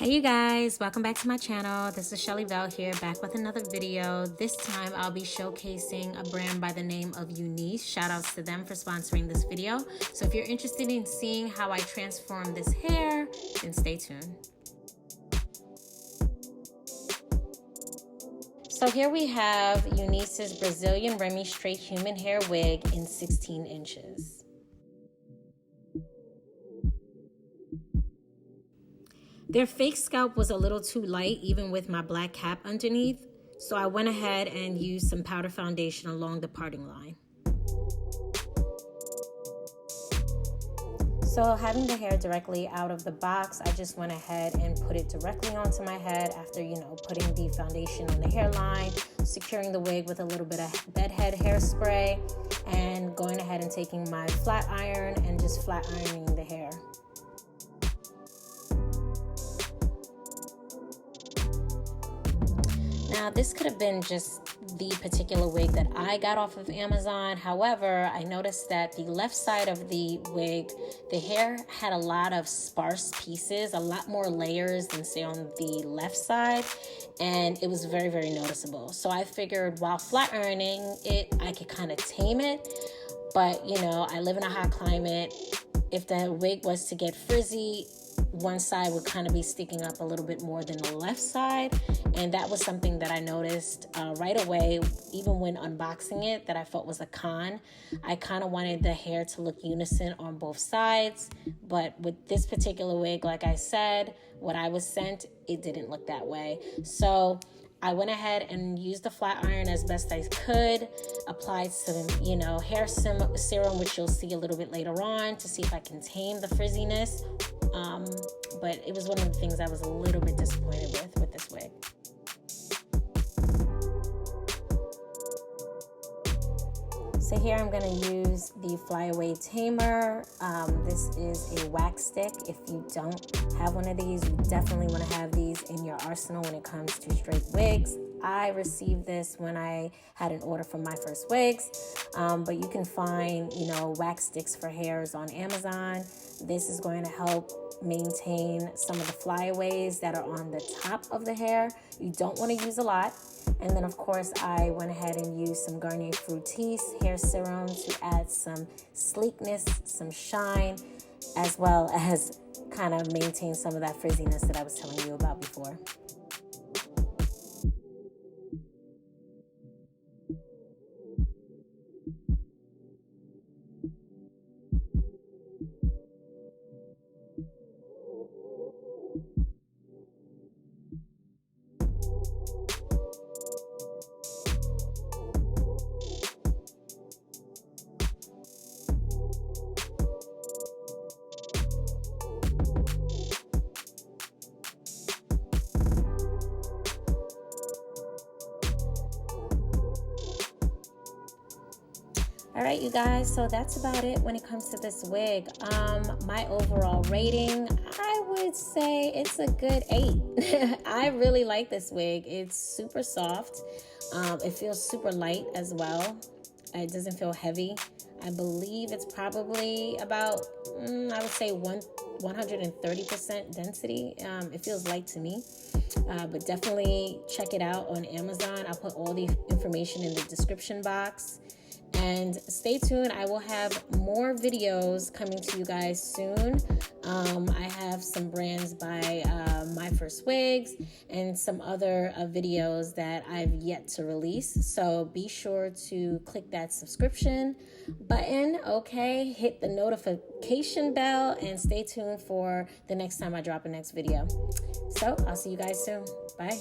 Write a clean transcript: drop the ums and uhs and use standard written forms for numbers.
Hey you guys, welcome back to my channel. This is chelleyvelle here, back with another video. This time I'll be showcasing a brand by the name of Unice. Shout outs to them for sponsoring this video. So if you're interested in seeing how I transform this hair, then stay tuned. So here we have Unice's Brazilian Remy straight human hair wig in 16 inches. Their fake scalp was a little too light, even with my black cap underneath, so I went ahead and used some powder foundation along the parting line. So having the hair directly out of the box, I just went ahead and put it directly onto my head after, putting the foundation on the hairline, securing the wig with a little bit of bedhead hairspray, and going ahead and taking my flat iron and just flat ironing the hair. Now, this could have been just the particular wig that I got off of Amazon. However, I noticed that the left side of the wig, the hair had a lot of sparse pieces, a lot more layers than say on the left side, and it was very, very noticeable. So I figured while flat ironing it, I could kind of tame it. But, I live in a hot climate. If the wig was to get frizzy, one side would kind of be sticking up a little bit more than the left side, and that was something that I noticed right away, even when unboxing it, that I felt was a con. I kind of wanted the hair to look unison on both sides, but with this particular wig, like I said, what I was sent, it didn't look that way. So I went ahead and used the flat iron as best I could, applied some, hair serum, which you'll see a little bit later on, to see if I can tame the frizziness. But it was one of the things I was a little bit disappointed with this wig. So here I'm going to use the Flyaway Tamer. This is a wax stick. If you don't have one of these, you definitely want to have these in your arsenal when it comes to straight wigs. I received this when I had an order for my first wigs, but you can find, wax sticks for hairs on Amazon. This is going to help maintain some of the flyaways that are on the top of the hair. You don't want to use a lot. And then, of course, I went ahead and used some Garnier Fructis hair serum to add some sleekness, some shine, as well as kind of maintain some of that frizziness that I was telling you about before. All right, you guys, so that's about it when it comes to this wig. My overall rating, I would say it's a good 8. I really like this wig. It's super soft. It feels super light as well. It doesn't feel heavy. I believe it's probably about, I would say 130% density. It feels light to me. But definitely check it out on Amazon. I'll put all the information in the description box. And stay tuned. I will have more videos coming to you guys soon. I have some brands by My First Wigs and some other videos that I've yet to release. So be sure to click that subscription button, okay? Hit the notification bell and stay tuned for the next time I drop a next video. So I'll see you guys soon. Bye.